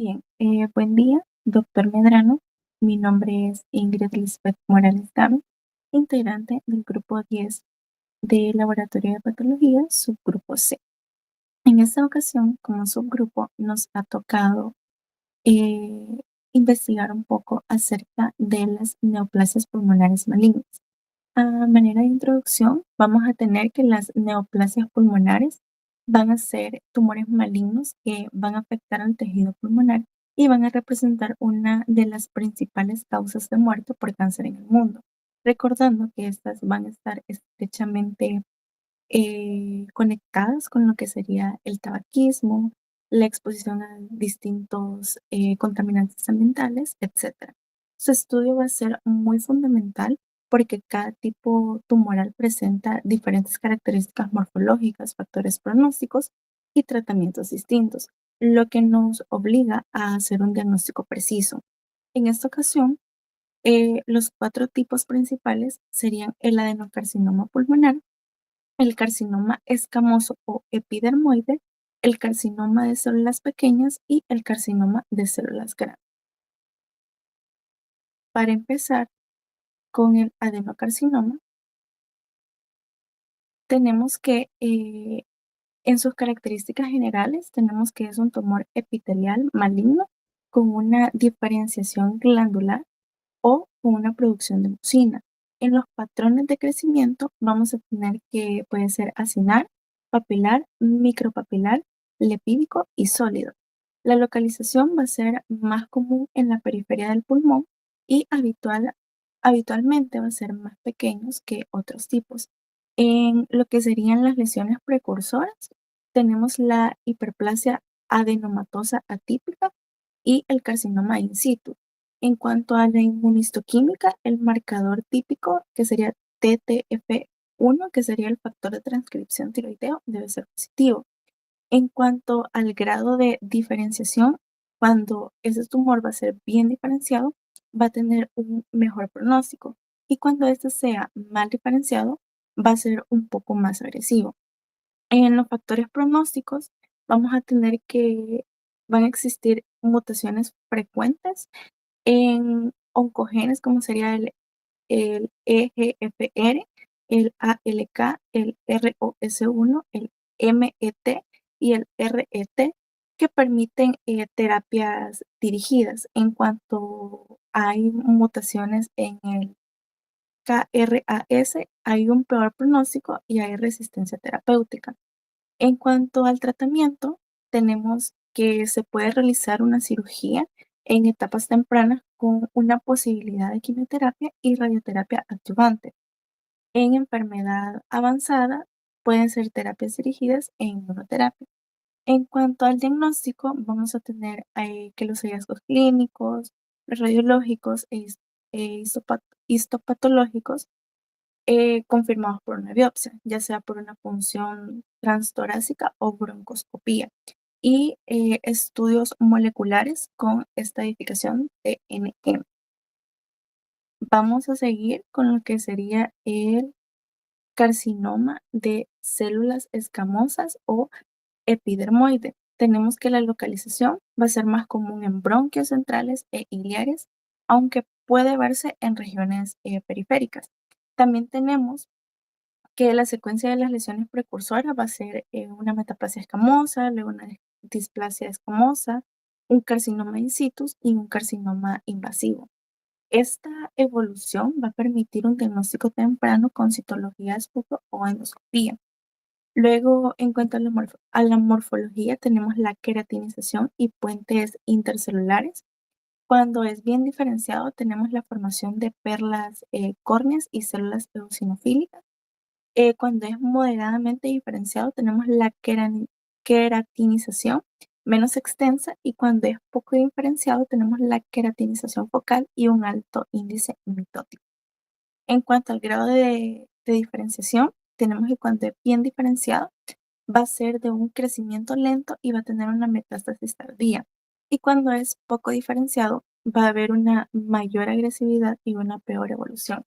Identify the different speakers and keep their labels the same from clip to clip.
Speaker 1: Bien, buen día, doctor Medrano. Mi nombre es Ingrid Lisbeth Morales Game, integrante del grupo 10 de Laboratorio de Patología, subgrupo C. En esta ocasión, como subgrupo, nos ha tocado eh, investigar un poco acerca de las neoplasias pulmonares malignas. A manera de introducción, vamos a tener que las neoplasias pulmonares van a ser tumores malignos que van a afectar al tejido pulmonar y van a representar una de las principales causas de muerte por cáncer en el mundo. Recordando que estas van a estar estrechamente conectadas con lo que sería el tabaquismo, la exposición a distintos contaminantes ambientales, etcétera. Su estudio va a ser muy fundamental porque cada tipo tumoral presenta diferentes características morfológicas, factores pronósticos y tratamientos distintos, lo que nos obliga a hacer un diagnóstico preciso. En esta ocasión, los cuatro tipos principales serían el adenocarcinoma pulmonar, el carcinoma escamoso o epidermoide, el carcinoma de células pequeñas y el carcinoma de células grandes. Para empezar con el adenocarcinoma, tenemos que en sus características generales tenemos que es un tumor epitelial maligno con una diferenciación glandular o con una producción de mucina. En los patrones de crecimiento vamos a tener que puede ser acinar, papilar, micropapilar, lepídico y sólido. La localización va a ser más común en la periferia del pulmón y habitualmente va a ser más pequeños que otros tipos. En lo que serían las lesiones precursoras, tenemos la hiperplasia adenomatosa atípica y el carcinoma in situ. En cuanto a la inmunistoquímica, el marcador típico, que sería TTF1, que sería el factor de transcripción tiroideo, debe ser positivo. En cuanto al grado de diferenciación, cuando ese tumor va a ser bien diferenciado, va a tener un mejor pronóstico. Y cuando este sea mal diferenciado, va a ser un poco más agresivo. En los factores pronósticos, vamos a tener que van a existir mutaciones frecuentes en oncogenes, como sería el EGFR, el ALK, el ROS1, el MET y el RET, que permiten terapias dirigidas. En cuanto hay mutaciones en el KRAS, hay un peor pronóstico y hay resistencia terapéutica. En cuanto al tratamiento, tenemos que se puede realizar una cirugía en etapas tempranas con una posibilidad de quimioterapia y radioterapia adyuvante. En enfermedad avanzada, pueden ser terapias dirigidas e inmunoterapia. En cuanto al diagnóstico, vamos a tener que los hallazgos clínicos, los radiológicos histopatológicos confirmados por una biopsia, ya sea por una punción transtorácica o broncoscopía, y estudios moleculares con estadificación de NM. Vamos a seguir con lo que sería el carcinoma de células escamosas o epidermoide. Tenemos que la localización va a ser más común en bronquios centrales e iliares, aunque puede verse en regiones periféricas. También tenemos que la secuencia de las lesiones precursoras va a ser una metaplasia escamosa, luego una displasia escamosa, un carcinoma in situ y un carcinoma invasivo. Esta evolución va a permitir un diagnóstico temprano con citología esputo o endoscopía. Luego, en cuanto a a la morfología, tenemos la queratinización y puentes intercelulares. Cuando es bien diferenciado, tenemos la formación de perlas córneas y células eosinofílicas. Cuando es moderadamente diferenciado, tenemos la queratinización menos extensa, y cuando es poco diferenciado, tenemos la queratinización focal y un alto índice mitótico. En cuanto al grado de diferenciación, tenemos que cuando es bien diferenciado, va a ser de un crecimiento lento y va a tener una metástasis tardía. Y cuando es poco diferenciado, va a haber una mayor agresividad y una peor evolución.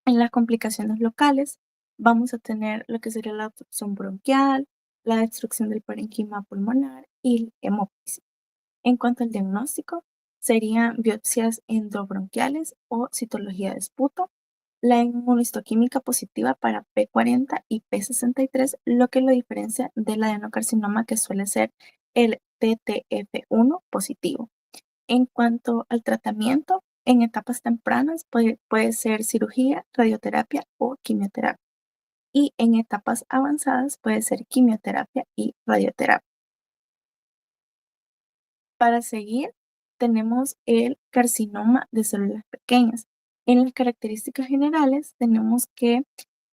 Speaker 1: En las complicaciones locales, vamos a tener lo que sería la obstrucción bronquial, la destrucción del parenquima pulmonar y hemóptisis. En cuanto al diagnóstico, serían biopsias endobronquiales o citología de esputo, la inmunohistoquímica positiva para P40 y P63, lo que lo diferencia del adenocarcinoma que suele ser el TTF1 positivo. En cuanto al tratamiento, en etapas tempranas puede ser cirugía, radioterapia o quimioterapia. Y en etapas avanzadas puede ser quimioterapia y radioterapia. Para seguir, tenemos el carcinoma de células pequeñas. En las características generales tenemos que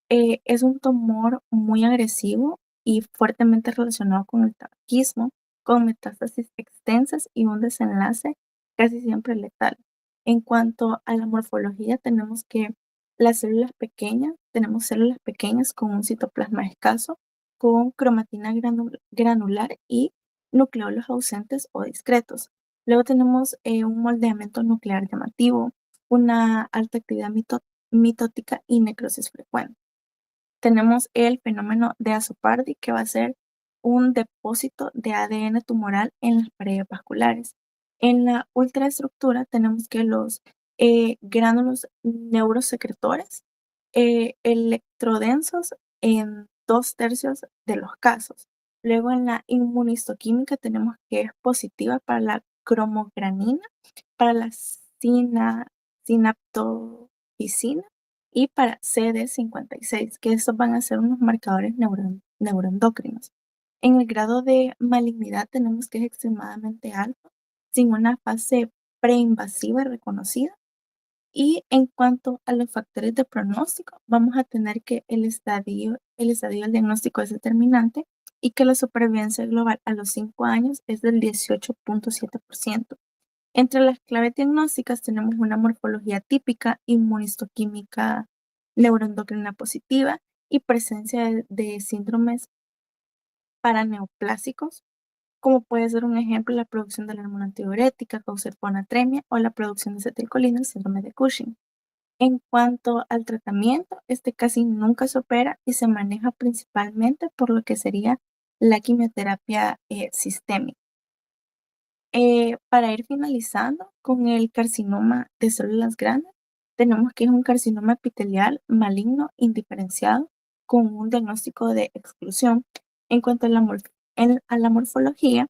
Speaker 1: es un tumor muy agresivo y fuertemente relacionado con el tabaquismo, con metástasis extensas y un desenlace casi siempre letal. En cuanto a la morfología, tenemos células pequeñas con un citoplasma escaso, con cromatina granular y nucleolos ausentes o discretos. Luego tenemos un moldeamiento nuclear llamativo, una alta actividad mitótica y necrosis frecuente. Tenemos el fenómeno de Azzopardi, que va a ser un depósito de ADN tumoral en las paredes vasculares. En la ultraestructura tenemos que los gránulos neurosecretores electrodensos en 2/3 de los casos. Luego en la inmunistoquímica tenemos que es positiva para la cromogranina, para la sinaptofisina y para CD56, que estos van a ser unos marcadores neuroendocrinos. En el grado de malignidad tenemos que es extremadamente alto, sin una fase preinvasiva reconocida. Y en cuanto a los factores de pronóstico, vamos a tener que el estadio del diagnóstico es determinante y que la supervivencia global a los 5 años es del 18.7%. Entre las claves diagnósticas tenemos una morfología típica, inmunistoquímica neuroendocrina positiva y presencia de síndromes paraneoplásicos, como puede ser un ejemplo la producción de la hormona antidiurética, causar hiponatremia o la producción de acetilcolina, el síndrome de Cushing. En cuanto al tratamiento, este casi nunca se opera y se maneja principalmente por lo que sería la quimioterapia sistémica. Para ir finalizando con el carcinoma de células grandes, tenemos que es un carcinoma epitelial maligno indiferenciado con un diagnóstico de exclusión. En cuanto a la morfología,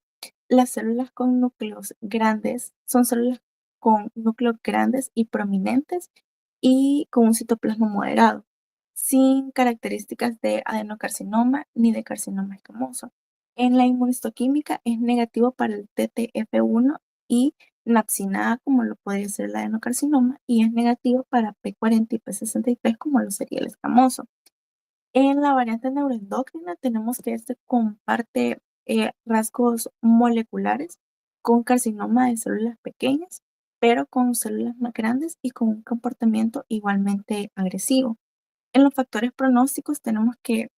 Speaker 1: las células con núcleos grandes son células con núcleos grandes y prominentes y con un citoplasma moderado, sin características de adenocarcinoma ni de carcinoma escamoso. En la inmunistoquímica es negativo para el TTF1 y napsinada, como lo podría ser el adenocarcinoma, y es negativo para P40 y P63, como lo sería el escamoso. En la variante neuroendocrina tenemos que este comparte rasgos moleculares con carcinoma de células pequeñas, pero con células más grandes y con un comportamiento igualmente agresivo. En los factores pronósticos tenemos que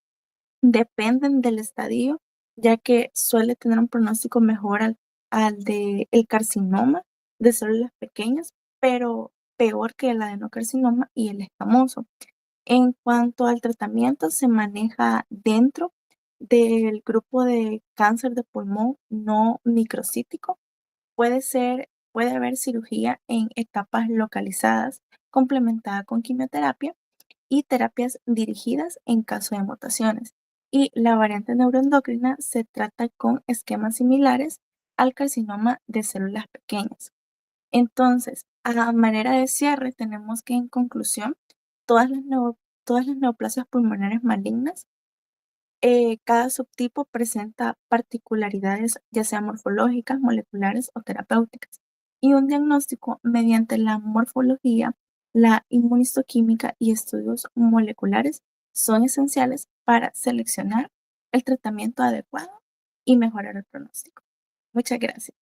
Speaker 1: dependen del estadio, ya que suele tener un pronóstico mejor al de el carcinoma de células pequeñas, pero peor que el adenocarcinoma y el escamoso. En cuanto al tratamiento, se maneja dentro del grupo de cáncer de pulmón no microcítico. Puede haber cirugía en etapas localizadas, complementada con quimioterapia y terapias dirigidas en caso de mutaciones. Y la variante neuroendocrina se trata con esquemas similares al carcinoma de células pequeñas. Entonces, a manera de cierre, tenemos que en conclusión, todas las neoplasias pulmonares malignas, cada subtipo presenta particularidades, ya sean morfológicas, moleculares o terapéuticas, y un diagnóstico mediante la morfología, la inmunistoquímica y estudios moleculares son esenciales para seleccionar el tratamiento adecuado y mejorar el pronóstico. Muchas gracias.